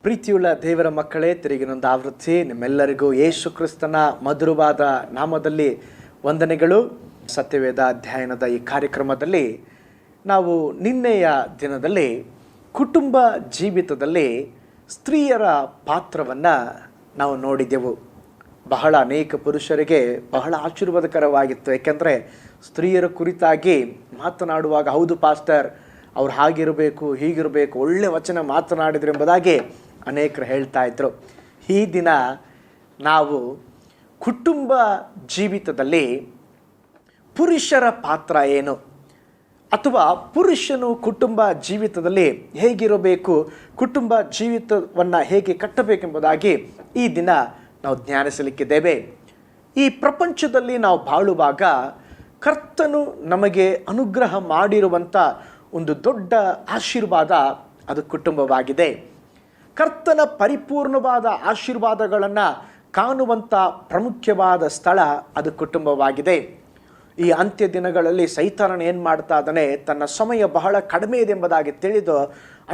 ಪ್ರೀತಿಯುಳ್ಳ ದೇವರ ಮಕ್ಕಳೇ, ತಿರುಗಿನೊಂದು ಆವೃತ್ತಿ ನಿಮ್ಮೆಲ್ಲರಿಗೂ ಯೇಸು ಕ್ರಿಸ್ತನ ಮಧುರವಾದ ನಾಮದಲ್ಲಿ ವಂದನೆಗಳು. ಸತ್ಯವೇದ ಅಧ್ಯಯನದ ಈ ಕಾರ್ಯಕ್ರಮದಲ್ಲಿ ನಾವು ನಿನ್ನೆಯ ದಿನದಲ್ಲಿ ಕುಟುಂಬ ಜೀವಿತದಲ್ಲಿ ಸ್ತ್ರೀಯರ ಪಾತ್ರವನ್ನು ನಾವು ನೋಡಿದೆವು. ಬಹಳ ಅನೇಕ ಪುರುಷರಿಗೆ ಬಹಳ ಆಶೀರ್ವಾದಕರವಾಗಿತ್ತು. ಏಕೆಂದರೆ ಸ್ತ್ರೀಯರ ಕುರಿತಾಗಿ ಮಾತನಾಡುವಾಗ, ಹೌದು ಪಾಸ್ಟರ್, ಅವ್ರು ಹಾಗಿರಬೇಕು, ಹೀಗಿರಬೇಕು, ಒಳ್ಳೆ ವಚನ ಮಾತನಾಡಿದ್ರು ಎಂಬುದಾಗಿ ಅನೇಕರು ಹೇಳ್ತಾ ಇದ್ರು. ಈ ದಿನ ನಾವು ಕುಟುಂಬ ಜೀವಿತದಲ್ಲಿ ಪುರುಷರ ಪಾತ್ರ ಏನು, ಅಥವಾ ಪುರುಷನು ಕುಟುಂಬ ಜೀವಿತದಲ್ಲಿ ಹೇಗಿರಬೇಕು, ಕುಟುಂಬ ಜೀವಿತವನ್ನು ಹೇಗೆ ಕಟ್ಟಬೇಕೆಂಬುದಾಗಿ ಈ ದಿನ ನಾವು ಧ್ಯಾನಿಸಲಿಕ್ಕಿದ್ದೇವೆ. ಈ ಪ್ರಪಂಚದಲ್ಲಿ ನಾವು ಬಾಳುವಾಗ ಕರ್ತನು ನಮಗೆ ಅನುಗ್ರಹ ಮಾಡಿರುವಂಥ ಒಂದು ದೊಡ್ಡ ಆಶೀರ್ವಾದ ಅದು ಕುಟುಂಬವಾಗಿದೆ. ಕರ್ತನ ಪರಿಪೂರ್ಣವಾದ ಆಶೀರ್ವಾದಗಳನ್ನು ಕಾಣುವಂಥ ಪ್ರಾಮುಖ್ಯವಾದ ಸ್ಥಳ ಅದು ಕುಟುಂಬವಾಗಿದೆ. ಈ ಅಂತ್ಯ ದಿನಗಳಲ್ಲಿ ಸೈತಾನನು ಏನು ಮಾಡ್ತಾ ಇದ್ದಾನೆ, ತನ್ನ ಸಮಯ ಬಹಳ ಕಡಿಮೆ ಇದೆ ಎಂಬುದಾಗಿ ತಿಳಿದು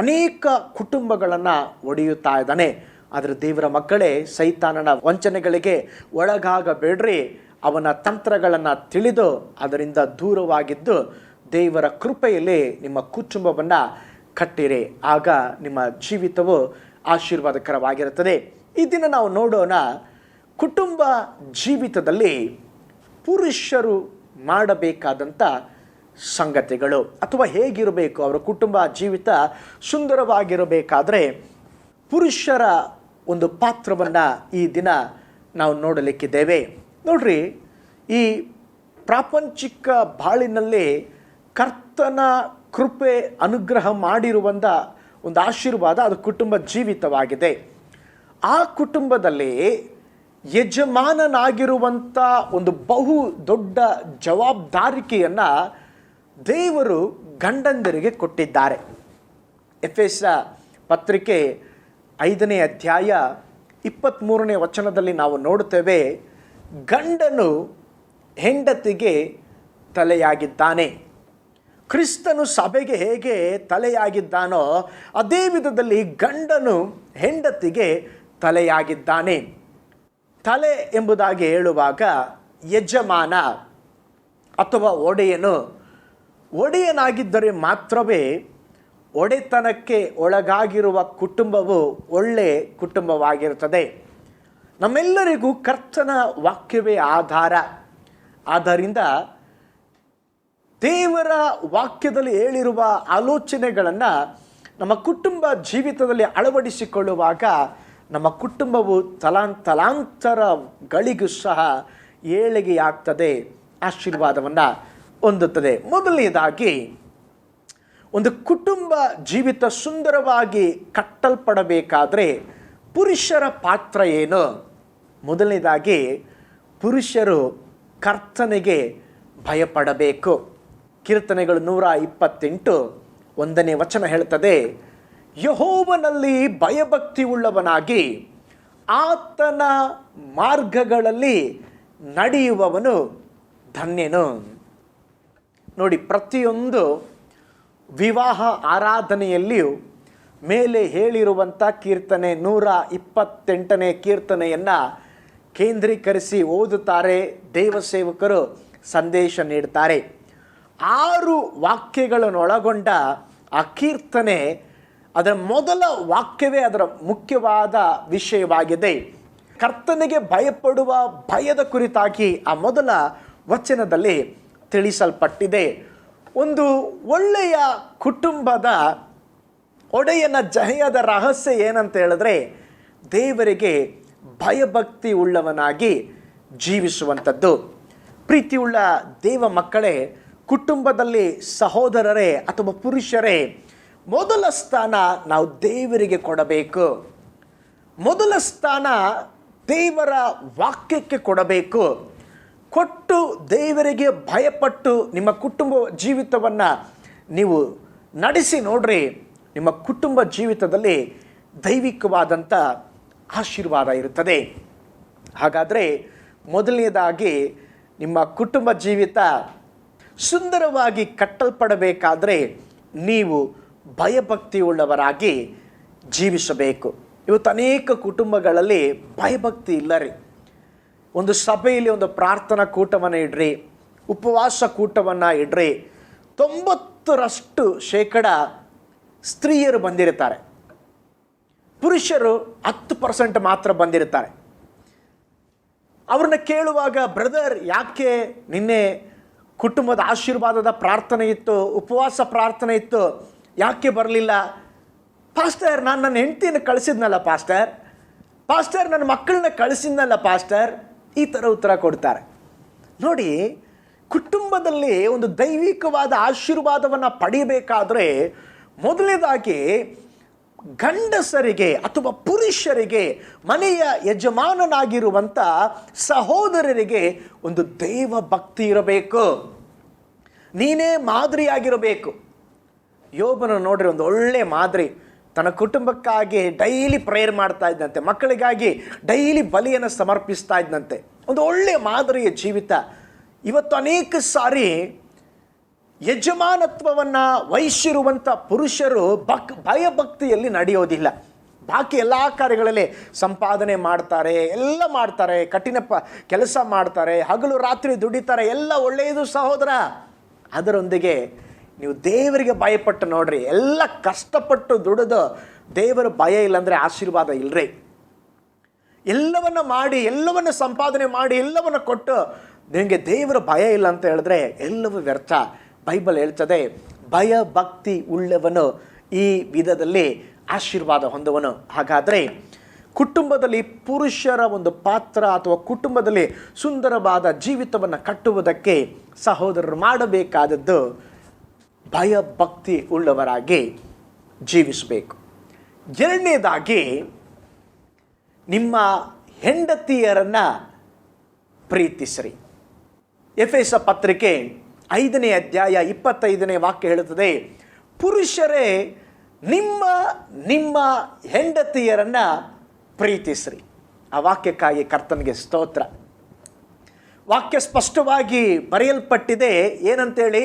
ಅನೇಕ ಕುಟುಂಬಗಳನ್ನು ಒಡೆಯುತ್ತಾ ಇದ್ದಾನೆ. ಆದರೆ ದೇವರ ಮಕ್ಕಳೇ, ಸೈತಾನನ ವಂಚನೆಗಳಿಗೆ ಒಳಗಾಗಬೇಡ್ರಿ. ಅವನ ತಂತ್ರಗಳನ್ನು ತಿಳಿದು ಅದರಿಂದ ದೂರವಾಗಿದ್ದು ದೇವರ ಕೃಪೆಯಲ್ಲಿ ನಿಮ್ಮ ಕುಟುಂಬವನ್ನು ಕಟ್ಟಿರಿ. ಆಗ ನಿಮ್ಮ ಜೀವಿತವು ಆಶೀರ್ವಾದಕರವಾಗಿರುತ್ತದೆ. ಈ ದಿನ ನಾವು ನೋಡೋಣ, ಕುಟುಂಬ ಜೀವಿತದಲ್ಲಿ ಪುರುಷರು ಮಾಡಬೇಕಾದಂಥ ಸಂಗತಿಗಳು, ಅಥವಾ ಹೇಗಿರಬೇಕು, ಅವರ ಕುಟುಂಬ ಜೀವಿತ ಸುಂದರವಾಗಿರಬೇಕಾದ್ರೆ ಪುರುಷರ ಒಂದು ಪಾತ್ರವನ್ನು ಈ ದಿನ ನಾವು ನೋಡಲಿಕ್ಕಿದ್ದೇವೆ. ನೋಡ್ರಿ, ಈ ಪ್ರಾಪಂಚಿಕ ಬಾಳಿನಲ್ಲಿ ಕರ್ತನ ಕೃಪೆ ಅನುಗ್ರಹ ಮಾಡಿರುವಂಥ ಒಂದು ಆಶೀರ್ವಾದ ಅದು ಕುಟುಂಬ ಜೀವಿತವಾಗಿದೆ. ಆ ಕುಟುಂಬದಲ್ಲಿ ಯಜಮಾನನಾಗಿರುವಂಥ ಒಂದು ಬಹು ದೊಡ್ಡ ಜವಾಬ್ದಾರಿಕೆಯನ್ನು ದೇವರು ಗಂಡಂದರಿಗೆ ಕೊಟ್ಟಿದ್ದಾರೆ. ಎಫೆಸ ಪತ್ರಿಕೆ 5ನೇ ಅಧ್ಯಾಯ 23ನೇ ವಚನದಲ್ಲಿ ನಾವು ನೋಡುತ್ತೇವೆ, ಗಂಡನು ಹೆಂಡತಿಗೆ ತಲೆಯಾಗಿದ್ದಾನೆ. ಕ್ರಿಸ್ತನು ಸಭೆಗೆ ಹೇಗೆ ತಲೆಯಾಗಿದ್ದಾನೋ ಅದೇ ವಿಧದಲ್ಲಿ ಗಂಡನು ಹೆಂಡತಿಗೆ ತಲೆಯಾಗಿದ್ದಾನೆ. ತಲೆ ಎಂಬುದಾಗಿ ಹೇಳುವಾಗ ಯಜಮಾನ ಅಥವಾ ಒಡೆಯನಾಗಿದ್ದರೆ ಮಾತ್ರವೇ ಒಡೆತನಕ್ಕೆ ಒಳಗಾಗಿರುವ ಕುಟುಂಬವು ಒಳ್ಳೆ ಕುಟುಂಬವಾಗಿರುತ್ತದೆ. ನಮ್ಮೆಲ್ಲರಿಗೂ ಕರ್ತನ ವಾಕ್ಯವೇ ಆಧಾರ. ಆದ್ದರಿಂದ ದೇವರ ವಾಕ್ಯದಲ್ಲಿ ಹೇಳಿರುವ ಆಲೋಚನೆಗಳನ್ನು ನಮ್ಮ ಕುಟುಂಬ ಜೀವಿತದಲ್ಲಿ ಅಳವಡಿಸಿಕೊಳ್ಳುವಾಗ ನಮ್ಮ ಕುಟುಂಬವು ತಲಾಂತರಗಳಿಗೂ ಸಹ ಏಳಿಗೆಯಾಗ್ತದೆ, ಆಶೀರ್ವಾದವನ್ನು ಹೊಂದುತ್ತದೆ. ಮೊದಲನೇದಾಗಿ, ಒಂದು ಕುಟುಂಬ ಜೀವಿತ ಸುಂದರವಾಗಿ ಕಟ್ಟಲ್ಪಡಬೇಕಾದ್ರೆ ಪುರುಷರ ಪಾತ್ರ ಏನು? ಮೊದಲನೇದಾಗಿ, ಪುರುಷರು ಕರ್ತನಿಗೆ ಭಯಪಡಬೇಕು. ಕೀರ್ತನೆಗಳು 128 1ನೇ ವಚನ ಹೇಳ್ತದೆ, ಯೆಹೋವನಲ್ಲಿ ಭಯಭಕ್ತಿ ಉಳ್ಳವನಾಗಿ ಆತನ ಮಾರ್ಗಗಳಲ್ಲಿ ನಡೆಯುವವನು ಧನ್ಯನು. ನೋಡಿ, ಪ್ರತಿಯೊಂದು ವಿವಾಹ ಆರಾಧನೆಯಲ್ಲಿಯೂ ಮೇಲೆ ಹೇಳಿರುವಂಥ ಕೀರ್ತನೆ 128ನೇ ಕೀರ್ತನೆಯನ್ನು ಕೇಂದ್ರೀಕರಿಸಿ ಓದುತ್ತಾರೆ. ದೇವಸೇವಕರು ಸಂದೇಶ ನೀಡ್ತಾರೆ. 6 ವಾಕ್ಯಗಳನ್ನು ಒಳಗೊಂಡ ಆ ಕೀರ್ತನೆ, ಅದರ ಮೊದಲ ವಾಕ್ಯವೇ ಅದರ ಮುಖ್ಯವಾದ ವಿಷಯವಾಗಿದೆ. ಕರ್ತನಿಗೆ ಭಯಪಡುವ ಭಯದ ಕುರಿತಾಗಿ ಆ ಮೊದಲ ವಚನದಲ್ಲಿ ತಿಳಿಸಲ್ಪಟ್ಟಿದೆ. ಒಂದು ಒಳ್ಳೆಯ ಕುಟುಂಬದ ಒಡೆಯನ ಜಯದ ರಹಸ್ಯ ಏನಂತ ಹೇಳಿದ್ರೆ, ದೇವರಿಗೆ ಭಯಭಕ್ತಿ ಉಳ್ಳವನಾಗಿ ಜೀವಿಸುವಂಥದ್ದು. ಪ್ರೀತಿಯುಳ್ಳ ದೇವ ಮಕ್ಕಳೇ, ಕುಟುಂಬದಲ್ಲಿ ಸಹೋದರರೇ ಅಥವಾ ಪುರುಷರೇ, ಮೊದಲ ಸ್ಥಾನ ನಾವು ದೇವರಿಗೆ ಕೊಡಬೇಕು. ಮೊದಲ ಸ್ಥಾನ ದೇವರ ವಾಕ್ಯಕ್ಕೆ ಕೊಡಬೇಕು. ಕೊಟ್ಟು ದೇವರಿಗೆ ಭಯಪಟ್ಟು ನಿಮ್ಮ ಕುಟುಂಬ ಜೀವಿತವನ್ನು ನೀವು ನಡೆಸಿ ನೋಡ್ರಿ, ನಿಮ್ಮ ಕುಟುಂಬ ಜೀವಿತದಲ್ಲಿ ದೈವಿಕವಾದಂಥ ಆಶೀರ್ವಾದ ಇರುತ್ತದೆ. ಹಾಗಾದರೆ ಮೊದಲನೇದಾಗಿ ನಿಮ್ಮ ಕುಟುಂಬ ಜೀವಿತ ಸುಂದರವಾಗಿ ಕಟ್ಟಲ್ಪಡಬೇಕಾದರೆ ನೀವು ಭಯಭಕ್ತಿಯುಳ್ಳವರಾಗಿ ಜೀವಿಸಬೇಕು. ಇವತ್ತು ಅನೇಕ ಕುಟುಂಬಗಳಲ್ಲಿ ಭಯಭಕ್ತಿ ಇಲ್ಲ ರೀ. ಒಂದು ಸಭೆಯಲ್ಲಿ ಒಂದು ಪ್ರಾರ್ಥನಾ ಕೂಟವನ್ನು ಇಡ್ರಿ, ಉಪವಾಸ ಕೂಟವನ್ನು ಇಡ್ರಿ, 90% ಸ್ತ್ರೀಯರು ಬಂದಿರ್ತಾರೆ, ಪುರುಷರು 10% ಮಾತ್ರ ಬಂದಿರ್ತಾರೆ. ಅವ್ರನ್ನ ಕೇಳುವಾಗ, ಬ್ರದರ್ ಯಾಕೆ ನಿನ್ನೆ ಕುಟುಂಬದ ಆಶೀರ್ವಾದದ ಪ್ರಾರ್ಥನೆ ಇತ್ತು, ಉಪವಾಸ ಪ್ರಾರ್ಥನೆ ಇತ್ತು, ಯಾಕೆ ಬರಲಿಲ್ಲ? ಪಾಸ್ಟರ್, ನಾನು ನನ್ನ ಹೆಂಡತಿಯನ್ನು ಕಳಿಸಿದ್ನಲ್ಲ ಪಾಸ್ಟರ್ ನನ್ನ ಮಕ್ಕಳನ್ನ ಕಳಿಸಿದ್ನಲ್ಲ ಪಾಸ್ಟರ್, ಈ ಥರ ಉತ್ತರ ಕೊಡ್ತಾರೆ. ನೋಡಿ, ಕುಟುಂಬದಲ್ಲಿ ಒಂದು ದೈವಿಕವಾದ ಆಶೀರ್ವಾದವನ್ನು ಪಡೆಯಬೇಕಾದ್ರೆ ಮೊದಲನೇದಾಗಿ ಗಂಡಸರಿಗೆ ಅಥವಾ ಪುರುಷರಿಗೆ, ಮನೆಯ ಯಜಮಾನನಾಗಿರುವಂಥ ಸಹೋದರರಿಗೆ ಒಂದು ದೈವ ಭಕ್ತಿ ಇರಬೇಕು. ನೀನೇ ಮಾದರಿಯಾಗಿರಬೇಕು. ಯೋಬನ ನೋಡ್ರಿ, ಒಂದು ಒಳ್ಳೆ ಮಾದರಿ. ತನ್ನ ಕುಟುಂಬಕ್ಕಾಗಿ ಡೈಲಿ ಪ್ರೇಯರ್ ಮಾಡ್ತಾ ಇದ್ದಂತೆ, ಮಕ್ಕಳಿಗಾಗಿ ಡೈಲಿ ಬಲಿಯನ್ನು ಸಮರ್ಪಿಸ್ತಾ ಇದ್ದಂತೆ. ಒಂದು ಒಳ್ಳೆಯ ಮಾದರಿಯ ಜೀವಿತ. ಇವತ್ತು ಅನೇಕ ಸಾರಿ ಯಜಮಾನತ್ವವನ್ನು ವಹಿಸಿರುವಂಥ ಪುರುಷರು ಭಯಭಕ್ತಿಯಲ್ಲಿ ನಡೆಯೋದಿಲ್ಲ. ಬಾಕಿ ಎಲ್ಲ ಕಾರ್ಯಗಳಲ್ಲಿ ಸಂಪಾದನೆ ಮಾಡ್ತಾರೆ, ಎಲ್ಲ ಮಾಡ್ತಾರೆ, ಕಠಿಣ ಕೆಲಸ ಮಾಡ್ತಾರೆ, ಹಗಲು ರಾತ್ರಿ ದುಡಿತಾರೆ, ಎಲ್ಲ ಒಳ್ಳೆಯದು ಸಹೋದರ. ಅದರೊಂದಿಗೆ ನೀವು ದೇವರಿಗೆ ಭಯಪಟ್ಟು ನೋಡ್ರಿ, ಎಲ್ಲ ಕಷ್ಟಪಟ್ಟು ದುಡಿದು ದೇವರ ಭಯ ಇಲ್ಲಾಂದರೆ ಆಶೀರ್ವಾದ ಇಲ್ಲರಿ. ಎಲ್ಲವನ್ನ ಮಾಡಿ, ಎಲ್ಲವನ್ನ ಸಂಪಾದನೆ ಮಾಡಿ, ಎಲ್ಲವನ್ನ ಕೊಟ್ಟು ನಿಮಗೆ ದೇವರ ಭಯ ಇಲ್ಲ ಅಂತ ಹೇಳಿದ್ರೆ ಎಲ್ಲವೂ ವ್ಯರ್ಥ. ಬೈಬಲ್ ಹೇಳ್ತದೆ, ಭಯ ಭಕ್ತಿ ಉಳ್ಳವನು ಈ ವಿಧದಲ್ಲಿ ಆಶೀರ್ವಾದ ಹೊಂದುವನು. ಹಾಗಾದರೆ ಕುಟುಂಬದಲ್ಲಿ ಪುರುಷರ ಒಂದು ಪಾತ್ರ ಅಥವಾ ಕುಟುಂಬದಲ್ಲಿ ಸುಂದರವಾದ ಜೀವಿತವನ್ನು ಕಟ್ಟುವುದಕ್ಕೆ ಸಹೋದರರು ಮಾಡಬೇಕಾದದ್ದು ಭಯ ಭಕ್ತಿ ಉಳ್ಳವರಾಗಿ ಜೀವಿಸಬೇಕು. ಎರಡನೇದಾಗಿ, ನಿಮ್ಮ ಹೆಂಡತಿಯರನ್ನು ಪ್ರೀತಿಸ್ರಿ. ಎಫೆಸ ಪತ್ರಿಕೆ 5ನೇ ಅಧ್ಯಾಯ 25ನೇ ವಾಕ್ಯ ಹೇಳುತ್ತದೆ, ಪುರುಷರೇ ನಿಮ್ಮ ನಿಮ್ಮ ಹೆಂಡತಿಯರನ್ನು ಪ್ರೀತಿಸ್ರಿ. ಆ ವಾಕ್ಯಕ್ಕಾಗಿ ಕರ್ತನಿಗೆ ಸ್ತೋತ್ರ. ವಾಕ್ಯ ಸ್ಪಷ್ಟವಾಗಿ ಬರೆಯಲ್ಪಟ್ಟಿದೆ. ಏನಂತೇಳಿ?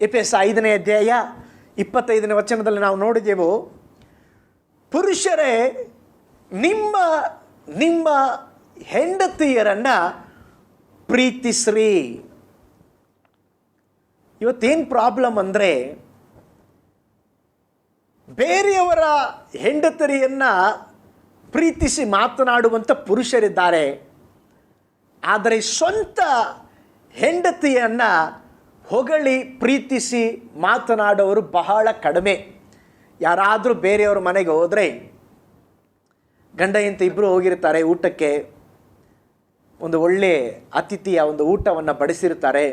ಎಫೆಸ 5ನೇ ಅಧ್ಯಾಯ 25ನೇ ವಚನದಲ್ಲಿ ನಾವು ನೋಡಿದೆವು, ಪುರುಷರೇ ನಿಮ್ಮ ನಿಮ್ಮ ಹೆಂಡತಿಯರನ್ನು ಪ್ರೀತಿಸ್ರಿ. ಇವತ್ತೇನು ಪ್ರಾಬ್ಲಮ್ ಅಂದರೆ, ಬೇರೆಯವರ ಹೆಂಡತಿಯರನ್ನು ಪ್ರೀತಿಸಿ ಮಾತನಾಡುವಂಥ ಪುರುಷರಿದ್ದಾರೆ, ಆದರೆ ಸ್ವಂತ ಹೆಂಡತಿಯನ್ನು ಹೊಗಳಿ ಪ್ರೀತಿಸಿ ಮಾತನಾಡೋರು ಬಹಳ ಕಡಿಮೆ. ಯಾರಾದರೂ ಬೇರೆಯವ್ರ ಮನೆಗೆ ಹೋದರೆ, ಗಂಡ ಹೆಂಡತಿ ಇಬ್ಬರು ಹೋಗಿರ್ತಾರೆ ಊಟಕ್ಕೆ, ಒಂದು ಒಳ್ಳೆ ಅತಿಥಿಯ ಒಂದು ಊಟವನ್ನು ಬಡಿಸಿರ್ತಾರೆ.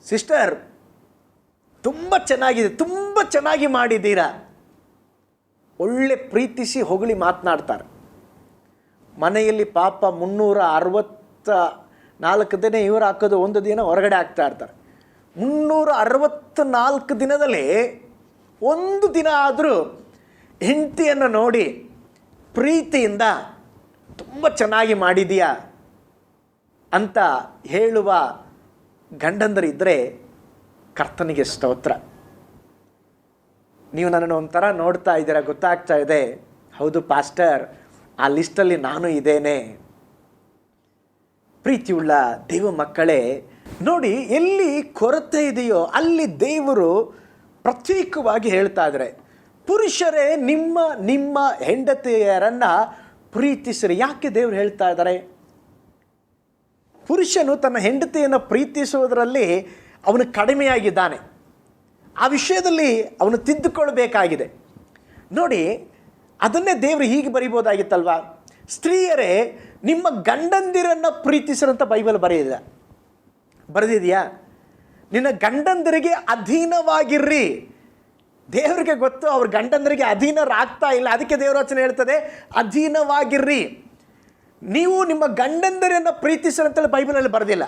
ಸಿಸ್ಟರ್ ತುಂಬ ಚೆನ್ನಾಗಿದೆ, ತುಂಬ ಚೆನ್ನಾಗಿ ಮಾಡಿದ್ದೀರಾ, ಒಳ್ಳೆ ಪ್ರೀತಿಸಿ ಹೊಗಳಿ ಮಾತನಾಡ್ತಾರೆ. ಮನೆಯಲ್ಲಿ ಪಾಪ 364 ದಿನ ಇವರು ಹಾಕೋದು, ಒಂದು ದಿನ ಹೊರಗಡೆ ಹಾಕ್ತಾ ಇರ್ತಾರೆ. 364 ದಿನದಲ್ಲಿ ಒಂದು ದಿನ ಆದರೂ ಹೆಂಡತಿಯನ್ನು ನೋಡಿ ಪ್ರೀತಿಯಿಂದ ತುಂಬ ಚೆನ್ನಾಗಿ ಮಾಡಿದೀಯಾ ಅಂತ ಹೇಳುವ ಗಂಡಂದರಿದ್ದರೆ ಕರ್ತನಿಗೆ ಸ್ತೋತ್ರ. ನೀವು ನನ್ನನ್ನು ಒಂಥರ ನೋಡ್ತಾ ಇದ್ದೀರಾ, ಗೊತ್ತಾಗ್ತಾ ಇದೆ, ಹೌದು ಪಾಸ್ಟರ್, ಆ ಲಿಸ್ಟಲ್ಲಿ ನಾನು ಇದ್ದೇನೆ. ಪ್ರೀತಿಯುಳ್ಳ ದೇವ ಮಕ್ಕಳೇ, ನೋಡಿ, ಎಲ್ಲಿ ಕೊರತೆ ಇದೆಯೋ ಅಲ್ಲಿ ದೇವರು ಪ್ರತ್ಯೇಕವಾಗಿ ಹೇಳ್ತಾ ಇದ್ದಾರೆ, ಪುರುಷರೇ ನಿಮ್ಮ ನಿಮ್ಮ ಹೆಂಡತಿಯರನ್ನು ಪ್ರೀತಿಸಿರಿ. ಯಾಕೆ ದೇವರು ಹೇಳ್ತಾ ಇದ್ದಾರೆ? ಪುರುಷನು ತನ್ನ ಹೆಂಡತಿಯನ್ನು ಪ್ರೀತಿಸುವುದರಲ್ಲಿ ಅವನು ಕಡಿಮೆಯಾಗಿದ್ದಾನೆ. ಆ ವಿಷಯದಲ್ಲಿ ಅವನು ತಿದ್ದುಕೊಳ್ಬೇಕಾಗಿದೆ. ನೋಡಿ, ಅದನ್ನೇ ದೇವರು ಹೀಗೆ ಬರೀಬೋದಾಗಿತ್ತಲ್ವ, ಸ್ತ್ರೀಯರೇ ನಿಮ್ಮ ಗಂಡಂದಿರನ್ನು ಪ್ರೀತಿಸಿರಂತ ಬೈಬಲ್ ಬರೆದಿದೆಯಾ? ನಿನ್ನ ಗಂಡಂದಿರಿಗೆ ಅಧೀನವಾಗಿರ್ರಿ. ದೇವರಿಗೆ ಗೊತ್ತು ಅವ್ರ ಗಂಡಂದರಿಗೆ ಅಧೀನರಾಗ್ತಾ ಇಲ್ಲ, ಅದಕ್ಕೆ ದೇವರ ವಚನ ಹೇಳ್ತದೆ ಅಧೀನವಾಗಿರ್ರಿ. ನೀವು ನಿಮ್ಮ ಗಂಡಂದರನ್ನು ಪ್ರೀತಿಸಿರಂತೇಳಿ ಬೈಬಲಲ್ಲಿ ಬರೆದಿಲ್ಲ.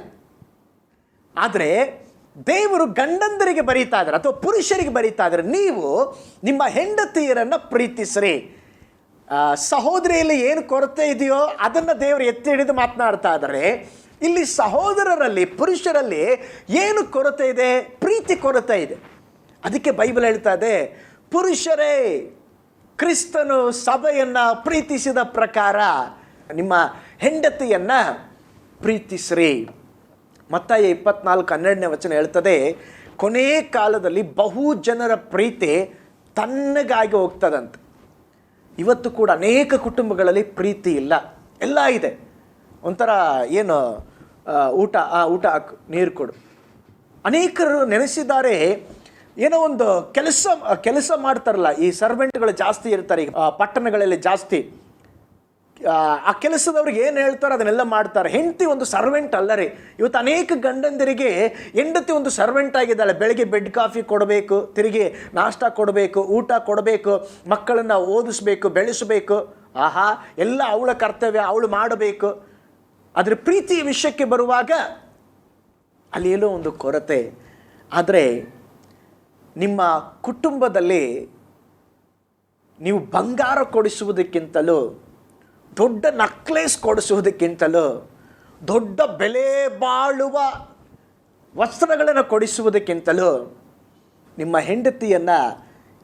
ಆದರೆ ದೇವರು ಗಂಡಂದರಿಗೆ ಬರೀತಾ ಇದ್ದಾರೆ ಅಥವಾ ಪುರುಷರಿಗೆ ಬರೀತಾ ಇದ್ದಾರೆ, ನೀವು ನಿಮ್ಮ ಹೆಂಡತಿಯರನ್ನು ಪ್ರೀತಿಸ್ರಿ. ಸಹೋದರಿಯಲ್ಲಿ ಏನು ಕೊರತೆ ಇದೆಯೋ ಅದನ್ನು ದೇವರು ಎತ್ತಿ ಹಿಡಿದು ಮಾತನಾಡ್ತಾ ಇದ್ದಾರೆ. ಇಲ್ಲಿ ಸಹೋದರರಲ್ಲಿ, ಪುರುಷರಲ್ಲಿ ಏನು ಕೊರತೆ ಇದೆ? ಪ್ರೀತಿ ಕೊರತೆ ಇದೆ. ಅದಕ್ಕೆ ಬೈಬಲ್ ಹೇಳ್ತಾ ಇದೆ, ಪುರುಷರೇ ಕ್ರಿಸ್ತನು ಸಭೆಯನ್ನು ಪ್ರೀತಿಸಿದ ಪ್ರಕಾರ ನಿಮ್ಮ ಹೆಂಡತಿಯನ್ನು ಪ್ರೀತಿಸ್ರಿ. ಮತ್ತಾಯ 24:12 ಹೇಳ್ತದೆ, ಕೊನೆ ಕಾಲದಲ್ಲಿ ಬಹು ಜನರ ಪ್ರೀತಿ ತಣ್ಣಗಾಗಿ ಹೋಗ್ತದಂತೆ. ಇವತ್ತು ಕೂಡ ಅನೇಕ ಕುಟುಂಬಗಳಲ್ಲಿ ಪ್ರೀತಿ ಇಲ್ಲ, ಎಲ್ಲ ಇದೆ. ಒಂಥರ ಏನು ಊಟ ಹಾಕು, ನೀರು ಕೊಡು. ಅನೇಕರು ನೆನೆಸಿದ್ದಾರೆ, ಏನೋ ಒಂದು ಕೆಲಸ ಮಾಡ್ತಾರಲ್ಲ, ಈ ಸರ್ವೆಂಟ್ಗಳು ಜಾಸ್ತಿ ಇರ್ತಾರೆ ಈಗ ಪಟ್ಟಣಗಳಲ್ಲಿ ಜಾಸ್ತಿ. ಆ ಕೆಲಸದವ್ರಿಗೆ ಏನು ಹೇಳ್ತಾರೆ ಅದನ್ನೆಲ್ಲ ಮಾಡ್ತಾರೆ. ಹೆಂಡತಿ ಒಂದು ಸರ್ವೆಂಟ್ ಅಲ್ಲ ರೀ. ಇವತ್ತು ಅನೇಕ ಗಂಡಂದಿರಿಗೆ ಹೆಂಡತಿ ಒಂದು ಸರ್ವೆಂಟ್ ಆಗಿದ್ದಾಳೆ. ಬೆಳಗ್ಗೆ ಬೆಡ್ ಕಾಫಿ ಕೊಡಬೇಕು, ತಿರುಗಿ ನಾಷ್ಟ ಕೊಡಬೇಕು, ಊಟ ಕೊಡಬೇಕು, ಮಕ್ಕಳನ್ನು ಓದಿಸ್ಬೇಕು, ಬೆಳೆಸಬೇಕು. ಆಹಾ, ಎಲ್ಲ ಅವಳ ಕರ್ತವ್ಯ, ಅವಳು ಮಾಡಬೇಕು. ಆದರೆ ಪ್ರೀತಿಯ ವಿಷಯಕ್ಕೆ ಬರುವಾಗ ಅಲ್ಲಿ ಏನೋ ಒಂದು ಕೊರತೆ. ಆದರೆ ನಿಮ್ಮ ಕುಟುಂಬದಲ್ಲಿ ನೀವು ಬಂಗಾರ ಕೊಡಿಸುವುದಕ್ಕಿಂತಲೂ, ದೊಡ್ಡ ನಕ್ಲೇಸ್ ಕೊಡಿಸುವುದಕ್ಕಿಂತಲೂ, ದೊಡ್ಡ ಬೆಲೆ ಬಾಳುವ ವಸ್ತ್ರಗಳನ್ನು ಕೊಡಿಸುವುದಕ್ಕಿಂತಲೂ ನಿಮ್ಮ ಹೆಂಡತಿಯನ್ನು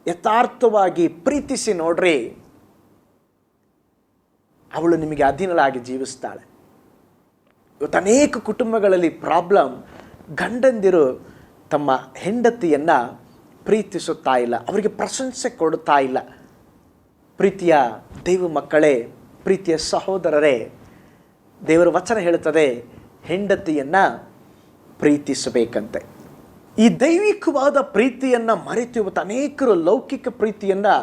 ಯಥಾರ್ಥವಾಗಿ ಪ್ರೀತಿಸಿ ನೋಡ್ರಿ, ಅವಳು ನಿಮಗೆ ಅಧೀನಳಾಗಿ ಜೀವಿಸ್ತಾಳೆ. ಇವತ್ತು ಅನೇಕ ಕುಟುಂಬಗಳಲ್ಲಿ ಪ್ರಾಬ್ಲಮ್, ಗಂಡಂದಿರು ತಮ್ಮ ಹೆಂಡತಿಯನ್ನು ಪ್ರೀತಿಸುತ್ತಾ ಇಲ್ಲ, ಅವರಿಗೆ ಪ್ರಶಂಸೆ ಕೊಡುತ್ತಾ ಇಲ್ಲ. ಪ್ರೀತಿಯ ದೈವ ಮಕ್ಕಳೇ, ಪ್ರೀತಿಯ ಸಹೋದರರೇ, ದೇವರ ವಚನ ಹೇಳುತ್ತದೆ ಹೆಂಡತಿಯನ್ನು ಪ್ರೀತಿಸಬೇಕಂತೆ. ಈ ದೈವಿಕವಾದ ಪ್ರೀತಿಯನ್ನು ಮರೆತು ಇವತ್ತು ಅನೇಕರು ಲೌಕಿಕ ಪ್ರೀತಿಯನ್ನು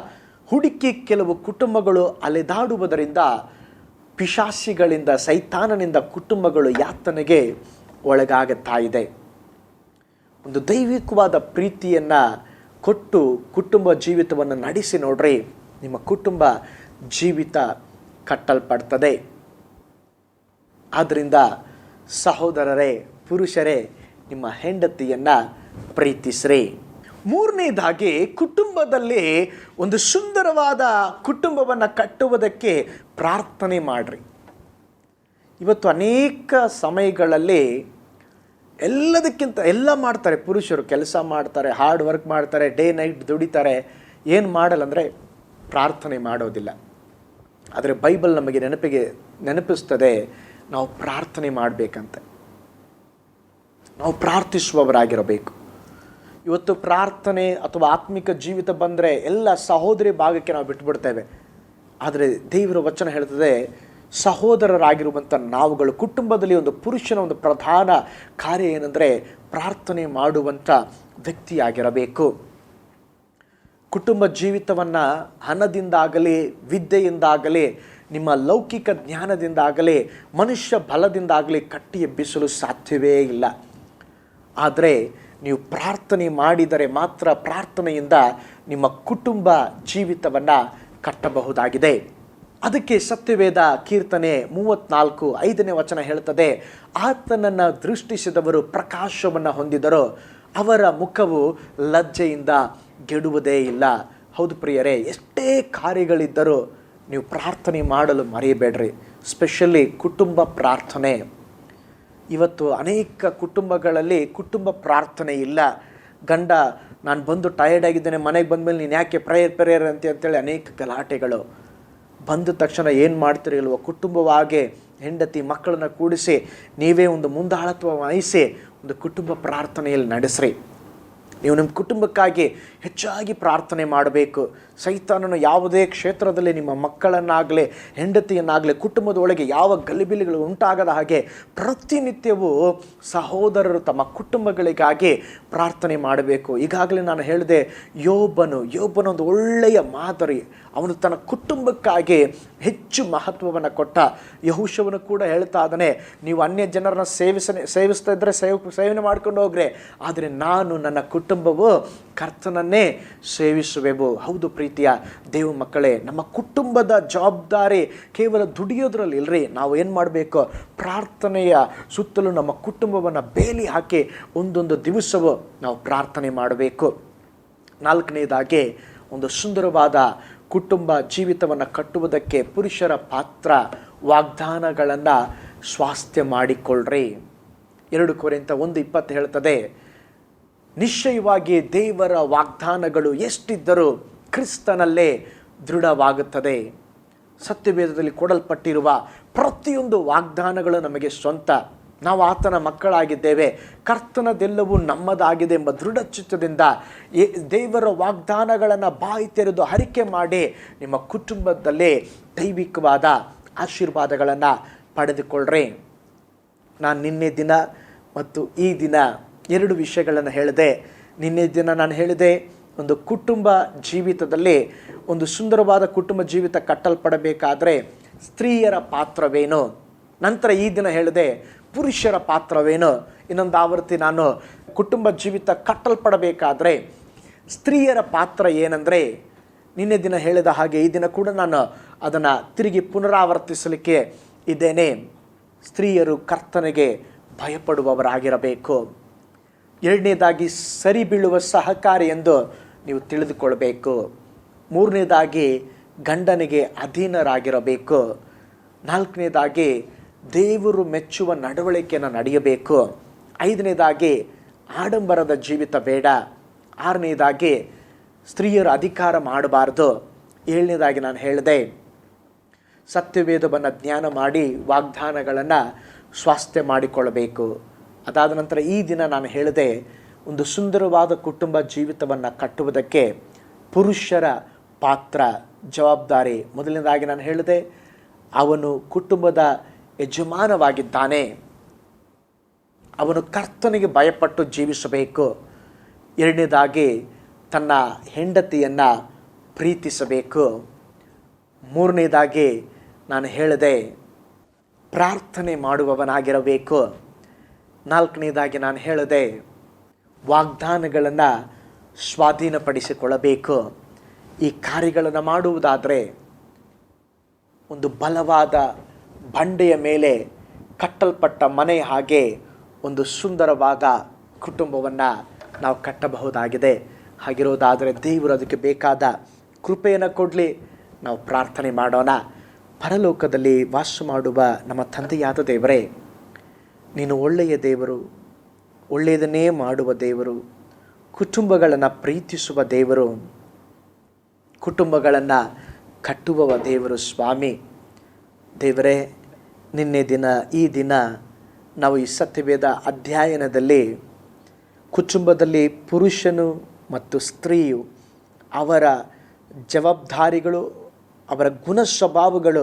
ಹುಡುಕಿ ಕೆಲವು ಕುಟುಂಬಗಳು ಅಲೆದಾಡುವುದರಿಂದ, ಪಿಶಾಚಿಗಳಿಂದ, ಸೈತಾನನಿಂದ ಕುಟುಂಬಗಳು ಯಾತನೆಗೆ ಒಳಗಾಗುತ್ತಾ ಇದೆ. ಒಂದು ದೈವಿಕವಾದ ಪ್ರೀತಿಯನ್ನು ಕೊಟ್ಟು ಕುಟುಂಬ ಜೀವಿತವನ್ನು ನಡೆಸಿ ನೋಡ್ರಿ, ನಿಮ್ಮ ಕುಟುಂಬ ಜೀವಿತ ಕಟ್ಟಲ್ಪಡ್ತದೆ. ಆದ್ದರಿಂದ ಸಹೋದರರೇ, ಪುರುಷರೇ, ನಿಮ್ಮ ಹೆಂಡತಿಯನ್ನು ಪ್ರೀತಿಸ್ರಿ. ಮೂರನೇದಾಗಿ, ಕುಟುಂಬದಲ್ಲಿ ಒಂದು ಸುಂದರವಾದ ಕುಟುಂಬವನ್ನು ಕಟ್ಟುವುದಕ್ಕೆ ಪ್ರಾರ್ಥನೆ ಮಾಡಿರಿ. ಇವತ್ತು ಅನೇಕ ಸಮಯಗಳಲ್ಲಿ ಎಲ್ಲ ಮಾಡ್ತಾರೆ. ಪುರುಷರು ಕೆಲಸ ಮಾಡ್ತಾರೆ, ಹಾರ್ಡ್ ವರ್ಕ್ ಮಾಡ್ತಾರೆ, ಡೇ ನೈಟ್ ದುಡಿತಾರೆ, ಏನು ಮಾಡಲ್ಲ ಅಂದರೆ ಪ್ರಾರ್ಥನೆ ಮಾಡೋದಿಲ್ಲ. ಆದರೆ ಬೈಬಲ್ ನಮಗೆ ನೆನಪಿಸ್ತದೆ, ನಾವು ಪ್ರಾರ್ಥನೆ ಮಾಡಬೇಕಂತೆ. ನಾವು ಪ್ರಾರ್ಥಿಸುವವರಾಗಿರಬೇಕು. ಇವತ್ತು ಪ್ರಾರ್ಥನೆ ಅಥವಾ ಆತ್ಮಿಕ ಜೀವಿತ ಬಂದರೆ ಎಲ್ಲ ಸಹೋದರಿ ಭಾಗಕ್ಕೆ ನಾವು ಬಿಟ್ಟುಬಿಡ್ತೇವೆ. ಆದರೆ ದೇವರ ವಚನ ಹೇಳ್ತದೆ, ಸಹೋದರರಾಗಿರುವಂಥ ನಾವುಗಳು ಕುಟುಂಬದಲ್ಲಿ ಒಂದು ಪುರುಷನ ಒಂದು ಪ್ರಧಾನ ಕಾರ್ಯ ಏನಂದರೆ ಪ್ರಾರ್ಥನೆ ಮಾಡುವಂಥ ವ್ಯಕ್ತಿಯಾಗಿರಬೇಕು. ಕುಟುಂಬ ಜೀವಿತವನ್ನು ಹಣದಿಂದಾಗಲಿ, ವಿದ್ಯೆಯಿಂದಾಗಲಿ, ನಿಮ್ಮ ಲೌಕಿಕ ಜ್ಞಾನದಿಂದಾಗಲಿ, ಮನುಷ್ಯ ಬಲದಿಂದಾಗಲಿ ಕಟ್ಟಿ ಎಬ್ಬಿಸಲು ಸಾಧ್ಯವೇ ಇಲ್ಲ. ಆದರೆ ನೀವು ಪ್ರಾರ್ಥನೆ ಮಾಡಿದರೆ ಮಾತ್ರ ಪ್ರಾರ್ಥನೆಯಿಂದ ನಿಮ್ಮ ಕುಟುಂಬ ಜೀವಿತವನ್ನು ಕಟ್ಟಬಹುದಾಗಿದೆ. ಅದಕ್ಕೆ ಸತ್ಯವೇದ ಕೀರ್ತನೆ 34:5 ವಚನ ಹೇಳ್ತದೆ, ಆತನನ್ನು ದೃಷ್ಟಿಸಿದವರು ಪ್ರಕಾಶವನ್ನು ಹೊಂದಿದರು, ಅವರ ಮುಖವು ಲಜ್ಜೆಯಿಂದ ಗೆಡುವುದೇ ಇಲ್ಲ. ಹೌದು ಪ್ರಿಯರೇ, ಎಷ್ಟೇ ಕಾರ್ಯಗಳಿದ್ದರೂ ನೀವು ಪ್ರಾರ್ಥನೆ ಮಾಡಲು ಮರೆಯಬೇಡ್ರಿ. ಸ್ಪೆಷಲಿ ಕುಟುಂಬ ಪ್ರಾರ್ಥನೆ. ಇವತ್ತು ಅನೇಕ ಕುಟುಂಬಗಳಲ್ಲಿ ಕುಟುಂಬ ಪ್ರಾರ್ಥನೆ ಇಲ್ಲ. ಗಂಡ, ನಾನು ಬಂದು ಟಯರ್ಡ್ ಆಗಿದ್ದೇನೆ, ಮನೆಗೆ ಬಂದಮೇಲೆ ನೀನು ಯಾಕೆ ಪ್ರೇಯರ್ ಅಂತೇಳಿ ಅನೇಕ ಗಲಾಟೆಗಳು. ಬಂದ ತಕ್ಷಣ ಏನು ಮಾಡ್ತೀರಿ ಇಲ್ವೋ, ಕುಟುಂಬವಾಗಿ ಹೆಂಡತಿ ಮಕ್ಕಳನ್ನು ಕೂಡಿಸಿ ನೀವೇ ಒಂದು ಮುಂದಾಳತ್ವ ವಹಿಸಿ ಒಂದು ಕುಟುಂಬ ಪ್ರಾರ್ಥನೆಯಲ್ಲಿ ನಡೆಸ್ರಿ. ನೀವು ನಿಮ್ಮ ಕುಟುಂಬಕ್ಕಾಗಿ ಹೆಚ್ಚಾಗಿ ಪ್ರಾರ್ಥನೆ ಮಾಡಬೇಕು. ಸೈತಾನನು ಯಾವುದೇ ಕ್ಷೇತ್ರದಲ್ಲಿ ನಿಮ್ಮ ಮಕ್ಕಳನ್ನಾಗಲಿ ಹೆಂಡತಿಯನ್ನಾಗಲಿ ಕುಟುಂಬದೊಳಗೆ ಯಾವ ಗಲಿಬಿಲಿಗಳು ಉಂಟಾಗದ ಹಾಗೆ ಪ್ರತಿನಿತ್ಯವೂ ಸಹೋದರರು ತಮ್ಮ ಕುಟುಂಬಗಳಿಗಾಗಿ ಪ್ರಾರ್ಥನೆ ಮಾಡಬೇಕು. ಈಗಾಗಲೇ ನಾನು ಹೇಳಿದೆ, ಯೋಬನು ಒಂದು ಒಳ್ಳೆಯ ಮಾದರಿ. ಅವನು ತನ್ನ ಕುಟುಂಬಕ್ಕಾಗಿ ಹೆಚ್ಚು ಮಹತ್ವವನ್ನು ಕೊಟ್ಟ. ಯೆಹೋಶುವನು ಕೂಡ ಹೇಳ್ತಾ ಇದ್ದಾನೆ, ನೀವು ಅನ್ಯ ಜನರನ್ನ ಸೇವಿಸ್ತಾ ಇದ್ದರೆ ಸೇವನೆ ಮಾಡ್ಕೊಂಡು ಹೋಗ್ರೆ, ಆದರೆ ನಾನು ನನ್ನ ಕುಟುಂಬವು ಕರ್ತನನ್ನೇ ಸೇವಿಸುವೆವು. ಹೌದು ಪ್ರೀತಿಯ ದೇವ ಮಕ್ಕಳೇ, ನಮ್ಮ ಕುಟುಂಬದ ಜವಾಬ್ದಾರಿ ಕೇವಲ ದುಡಿಯೋದ್ರಲ್ಲಿ ಇಲ್ಲರಿ. ನಾವು ಏನು ಮಾಡಬೇಕು, ಪ್ರಾರ್ಥನೆಯ ಸುತ್ತಲೂ ನಮ್ಮ ಕುಟುಂಬವನ್ನು ಬೇಲಿ ಹಾಕಿ ಒಂದೊಂದು ದಿವಸವೂ ನಾವು ಪ್ರಾರ್ಥನೆ ಮಾಡಬೇಕು. 4ನೇದಾಗಿ, ಒಂದು ಸುಂದರವಾದ ಕುಟುಂಬ ಜೀವಿತವನ್ನು ಕಟ್ಟುವುದಕ್ಕೆ ಪುರುಷರ ಪಾತ್ರ, ವಾಗ್ದಾನಗಳನ್ನು ಸ್ವಾಸ್ಥ್ಯ ಮಾಡಿಕೊಳ್ಳ್ರಿ. 2 ಕೊರಿಂಥ 1:20 ಹೇಳ್ತದೆ, ನಿಶ್ಚಯವಾಗಿ ದೇವರ ವಾಗ್ದಾನಗಳು ಎಷ್ಟಿದ್ದರೂ ಕ್ರಿಸ್ತನಲ್ಲೇ ದೃಢವಾಗುತ್ತದೆ. ಸತ್ಯವೇದದಲ್ಲಿ ಕೊಡಲ್ಪಟ್ಟಿರುವ ಪ್ರತಿಯೊಂದು ವಾಗ್ದಾನಗಳು ನಮಗೆ ಸ್ವಂತ. ನಾವು ಆತನ ಮಕ್ಕಳಾಗಿದ್ದೇವೆ. ಕರ್ತನದೆಲ್ಲವೂ ನಮ್ಮದಾಗಿದೆ ಎಂಬ ದೃಢ ಚಿತ್ತದಿಂದ ದೇವರ ವಾಗ್ದಾನಗಳನ್ನು ಬಾಯಿ ತೆರೆದು ಅರಿಕೆ ಮಾಡಿ ನಿಮ್ಮ ಕುಟುಂಬದಲ್ಲಿ ದೈವಿಕವಾದ ಆಶೀರ್ವಾದಗಳನ್ನು ಪಡೆದುಕೊಳ್ಳ್ರಿ. ನಾನು ನಿನ್ನೆ ದಿನ ಮತ್ತು ಈ ದಿನ 2 ವಿಷಯಗಳನ್ನು ಹೇಳಿದೆ. ನಿನ್ನೆ ದಿನ ನಾನು ಹೇಳಿದೆ, ಒಂದು ಕುಟುಂಬ ಜೀವಿತದಲ್ಲಿ ಒಂದು ಸುಂದರವಾದ ಕುಟುಂಬ ಜೀವಿತ ಕಟ್ಟಲ್ಪಡಬೇಕಾದ್ರೆ ಸ್ತ್ರೀಯರ ಪಾತ್ರವೇನು. ನಂತರ ಈ ದಿನ ಹೇಳಿದೆ ಪುರುಷರ ಪಾತ್ರವೇನು. ಇನ್ನೊಂದು ಆವೃತ್ತಿ ನಾನು ಕುಟುಂಬ ಜೀವಿತ ಕಟ್ಟಲ್ಪಡಬೇಕಾದ್ರೆ ಸ್ತ್ರೀಯರ ಪಾತ್ರ ಏನಂದರೆ, ನಿನ್ನೆ ದಿನ ಹೇಳಿದ ಹಾಗೆ ಈ ದಿನ ಕೂಡ ನಾನು ಅದನ್ನು ತಿರುಗಿ ಪುನರಾವರ್ತಿಸಲಿಕ್ಕೆ ಇದ್ದೇನೆ. ಸ್ತ್ರೀಯರು ಕರ್ತನಿಗೆ ಭಯಪಡುವವರಾಗಿರಬೇಕು. 2ನೇದಾಗಿ ಸರಿ ಬೀಳುವ ಸಹಕಾರಿ ಎಂದು ನೀವು ತಿಳಿದುಕೊಳ್ಬೇಕು. 3ನೇದಾಗಿ ಗಂಡನಿಗೆ ಅಧೀನರಾಗಿರಬೇಕು. 4ನೇದಾಗಿ ದೇವರು ಮೆಚ್ಚುವ ನಡವಳಿಕೆಯನ್ನು ನಡೆಯಬೇಕು. 5ನೇದಾಗಿ ಆಡಂಬರದ ಜೀವಿತ ಬೇಡ. 6ನೇದಾಗಿ ಸ್ತ್ರೀಯರು ಅಧಿಕಾರ ಮಾಡಬಾರ್ದು. 7ನೇದಾಗಿ ನಾನು ಹೇಳಿದೆ ಸತ್ಯವೇದವನ್ನು ಜ್ಞಾನ ಮಾಡಿ ವಾಗ್ದಾನಗಳನ್ನು ಸ್ವಾಸ್ಥ್ಯ ಮಾಡಿಕೊಳ್ಳಬೇಕು. ಅದಾದ ನಂತರ ಈ ದಿನ ನಾನು ಹೇಳಿದೆ ಒಂದು ಸುಂದರವಾದ ಕುಟುಂಬ ಜೀವಿತವನ್ನು ಕಟ್ಟುವುದಕ್ಕೆ ಪುರುಷರ ಪಾತ್ರ, ಜವಾಬ್ದಾರಿ. ಮೊದಲನೇದಾಗಿ ನಾನು ಹೇಳಿದೆ ಅವನು ಕುಟುಂಬದ ಯಜಮಾನವಾಗಿದ್ದಾನೆ. ಅವನು ಕರ್ತನಿಗೆ ಭಯಪಟ್ಟು ಜೀವಿಸಬೇಕು. 2ನೇದಾಗಿ ತನ್ನ ಹೆಂಡತಿಯನ್ನು ಪ್ರೀತಿಸಬೇಕು. 3ನೇದಾಗಿ ನಾನು ಹೇಳಿದೆ ಪ್ರಾರ್ಥನೆ ಮಾಡುವವನಾಗಿರಬೇಕು. 4ನೇದಾಗಿ ನಾನು ಹೇಳಿದೆ ವಾಗ್ದಾನಗಳನ್ನು ಸ್ವಾಧೀನಪಡಿಸಿಕೊಳ್ಳಬೇಕು. ಈ ಕಾರ್ಯಗಳನ್ನು ಮಾಡುವುದಾದರೆ ಒಂದು ಬಲವಾದ ಬಂಡೆಯ ಮೇಲೆ ಕಟ್ಟಲ್ಪಟ್ಟ ಮನೆ ಹಾಗೆ ಒಂದು ಸುಂದರವಾದ ಕುಟುಂಬವನ್ನು ನಾವು ಕಟ್ಟಬಹುದಾಗಿದೆ. ಹಾಗಿರೋದಾದರೆ ದೇವರು ಅದಕ್ಕೆ ಬೇಕಾದ ಕೃಪೆಯನ್ನು ಕೊಡಲಿ. ನಾವು ಪ್ರಾರ್ಥನೆ ಮಾಡೋಣ. ಪರಲೋಕದಲ್ಲಿ ವಾಸ ಮಾಡುವ ನಮ್ಮ ತಂದೆಯಾದ ದೇವರೇ, ನೀನು ಒಳ್ಳೆಯ ದೇವರು, ಒಳ್ಳೆಯದನ್ನೇ ಮಾಡುವ ದೇವರು, ಕುಟುಂಬಗಳನ್ನು ಪ್ರೀತಿಸುವ ದೇವರು, ಕುಟುಂಬಗಳನ್ನು ಕಟ್ಟುವ ದೇವರು ಸ್ವಾಮಿ. ದೇವರೇ, ನಿನ್ನೆ ದಿನ ಈ ದಿನ ನಾವು ಈ ಸತ್ಯವೇದ ಅಧ್ಯಯನದಲ್ಲಿ ಕುಟುಂಬದಲ್ಲಿ ಪುರುಷನು ಮತ್ತು ಸ್ತ್ರೀಯು ಅವರ ಜವಾಬ್ದಾರಿಗಳು, ಅವರ ಗುಣ ಸ್ವಭಾವಗಳು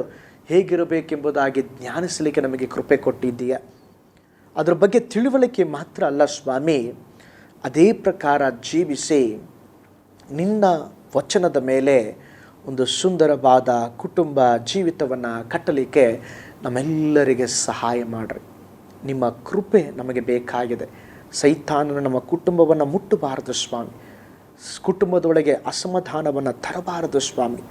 ಹೇಗಿರಬೇಕೆಂಬುದಾಗಿ ಜ್ಞಾನಿಸಲಿಕ್ಕೆ ನಮಗೆ ಕೃಪೆ ಕೊಟ್ಟಿದ್ದೀಯ. ಅದರ ಬಗ್ಗೆ ತಿಳುವಳಿಕೆ ಮಾತ್ರ ಅಲ್ಲ ಸ್ವಾಮಿ, ಅದೇ ಪ್ರಕಾರ ಜೀವಿಸಿ ನಿನ್ನ ವಚನದ ಮೇಲೆ ಒಂದು ಸುಂದರವಾದ ಕುಟುಂಬ ಜೀವಿತವನ್ನು ಕಟ್ಟಲಿಕ್ಕೆ ನಮ್ಮೆಲ್ಲರಿಗೆ ಸಹಾಯ ಮಾಡಿರಿ. ನಿಮ್ಮ ಕೃಪೆ ನಮಗೆ ಬೇಕಾಗಿದೆ. ಸೈತಾನನು ನಮ್ಮ ಕುಟುಂಬವನ್ನು ಮುಟ್ಟಬಾರದು ಸ್ವಾಮಿ. ಕುಟುಂಬದೊಳಗೆ ಅಸಮಾಧಾನವನ್ನು ತರಬಾರದು ಸ್ವಾಮಿ.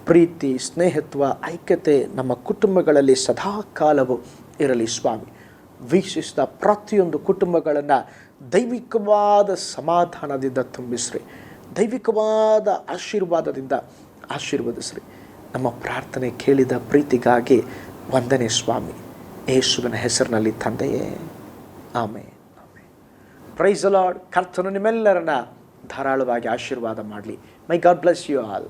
ಪ್ರೀತಿ, ಸ್ನೇಹತ್ವ, ಐಕ್ಯತೆ ನಮ್ಮ ಕುಟುಂಬಗಳಲ್ಲಿ ಸದಾಕಾಲವೂ ಇರಲಿ ಸ್ವಾಮಿ. ವೀಕ್ಷಿಸಿದ ಪ್ರತಿಯೊಂದು ಕುಟುಂಬಗಳನ್ನು ದೈವಿಕವಾದ ಸಮಾಧಾನದಿಂದ ತುಂಬಿಸ್ರಿ, ದೈವಿಕವಾದ ಆಶೀರ್ವಾದದಿಂದ ಆಶೀರ್ವದಿಸ್ರಿ. ನಮ್ಮ ಪ್ರಾರ್ಥನೆ ಕೇಳಿದ ಪ್ರೀತಿಗಾಗಿ ವಂದನೆ ಸ್ವಾಮಿ. ಯೇಸುವಿನ ಹೆಸರಿನಲ್ಲಿ ತಂದೆಯೇ, ಆಮೆನ್. Praise the lord. ಕರ್ತನು ನಿಮ್ಮೆಲ್ಲರನ್ನ ಧಾರಾಳವಾಗಿ ಆಶೀರ್ವಾದ ಮಾಡಲಿ. ಮೈ ಗಾಡ್ ಬ್ಲೆಸ್ ಯು ಆಲ್.